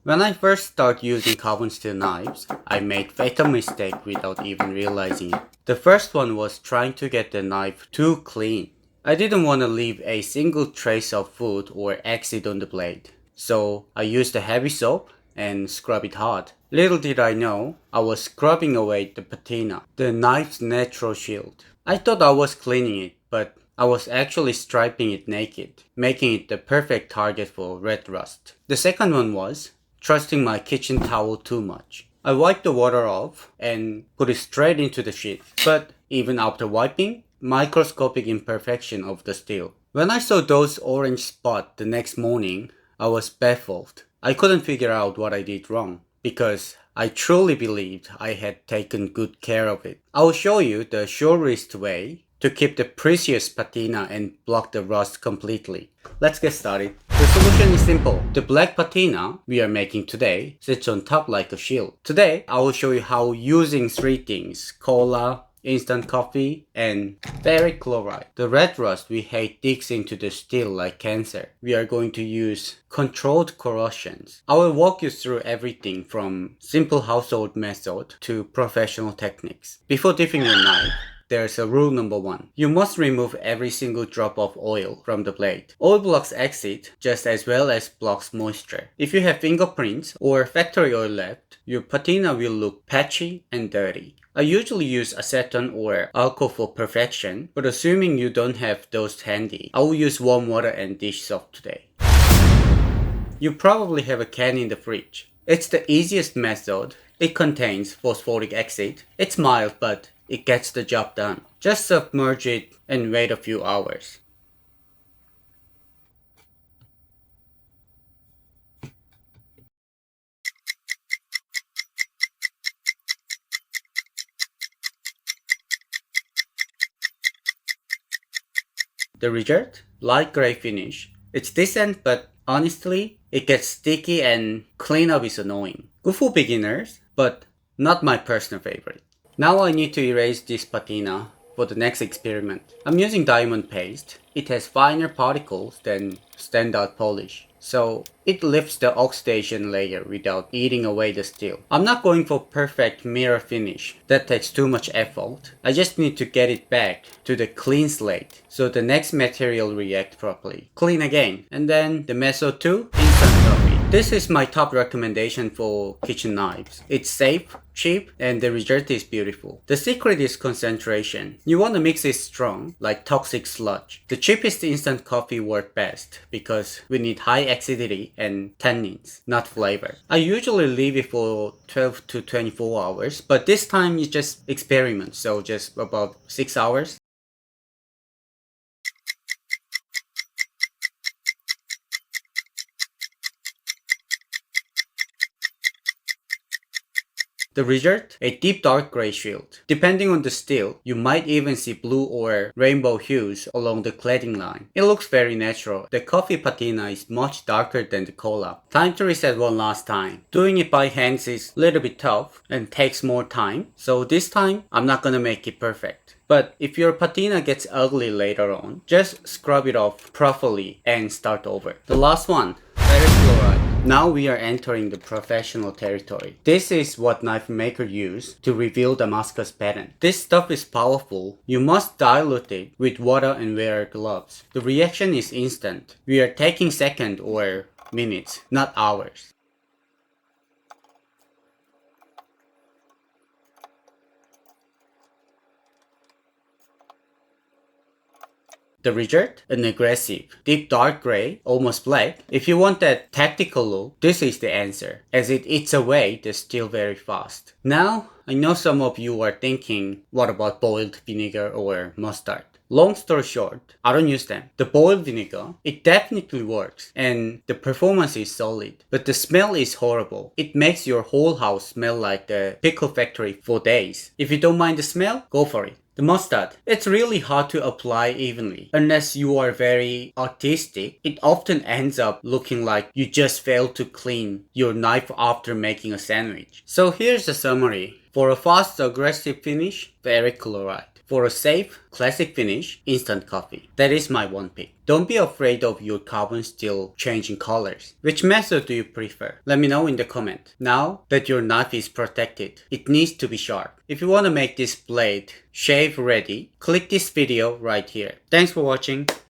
When I first started using carbon steel knives, I made fatal mistake without even realizing it. The first one was trying to get the knife too clean. I didn't want to leave a single trace of food or acid on the blade. So I used a heavy soap and scrub it hard. Little did I know, I was scrubbing away the patina, the knife's natural shield. I thought I was cleaning it, but I was actually striping it naked, making it the perfect target for red rust. The second one was trusting my kitchen towel too much. I wiped the water off and put it straight into the sheet. But even after wiping, microscopic imperfection of the steel. When I saw those orange spots the next morning, I was baffled. I couldn't figure out what I did wrong because I truly believed I had taken good care of it. I will show you the surest way to keep the precious patina and block the rust completely. Let's get started. The solution is simple. The black patina we are making today sits on top like a shield. Today, I will show you how using three things: cola, instant coffee, and ferric chloride. The red rust we hate digs into the steel like cancer. We are going to use controlled corrosions. I will walk you through everything from simple household method to professional techniques. Before dipping your knife, there's a rule number 1. You must remove every single drop of oil from the blade. Oil blocks acid just as well as blocks moisture. If you have fingerprints or factory oil left, your patina will look patchy and dirty. I usually use acetone or alcohol for perfection, but assuming you don't have those handy, I will use warm water and dish soap today. You probably have a can in the fridge. It's the easiest method. It contains phosphoric acid. It's mild, but it gets the job done. Just submerge it and wait a few hours. The result? Light gray finish. It's decent, but honestly, it gets sticky and cleanup is annoying. Good for beginners, but not my personal favorite. Now I need to erase this patina for the next experiment. I'm using diamond paste. It has finer particles than standard polish, so it lifts the oxidation layer without eating away the steel. I'm not going for perfect mirror finish. That takes too much effort. I just need to get it back to the clean slate so the next material reacts properly. Clean again. And then the method 2, instant coffee. This is my top recommendation for kitchen knives. It's safe, cheap, and the result is beautiful. The secret is concentration. You want to mix it strong, like toxic sludge. The cheapest instant coffee works best because we need high acidity and tannins, not flavor. I usually leave it for 12 to 24 hours, but this time you just experiment, so just about 6 hours. The result? A deep dark gray shield. Depending on the steel, you might even see blue or rainbow hues along the cladding line. It looks very natural. The coffee patina is much darker than the cola. Time to reset one last time. Doing it by hands is a little bit tough and takes more time, so this time I'm not gonna make it perfect. But if your patina gets ugly later on, just scrub it off properly and start over. The last one, ferric chloride. Now we are entering the professional territory. This is what knife makers use to reveal Damascus pattern. This stuff is powerful. You must dilute it with water and wear gloves. The reaction is instant. We are taking seconds or minutes, not hours. The result? An aggressive, deep dark gray, almost black. If you want that tactical look, this is the answer, as it eats away the steel very fast. Now, I know some of you are thinking, what about boiled vinegar or mustard? Long story short, I don't use them. The boiled vinegar, it definitely works and the performance is solid, but the smell is horrible. It makes your whole house smell like the pickle factory for days. If you don't mind the smell, go for it. The mustard, it's really hard to apply evenly. Unless you are very artistic, it often ends up looking like you just failed to clean your knife after making a sandwich. So here's the summary. For a fast aggressive finish, ferric chloride. For a safe, classic finish, instant coffee. That is my one pick. Don't be afraid of your carbon steel changing colors. Which method do you prefer? Let me know in the comment. Now that your knife is protected, it needs to be sharp. If you want to make this blade shave ready, click this video right here. Thanks for watching.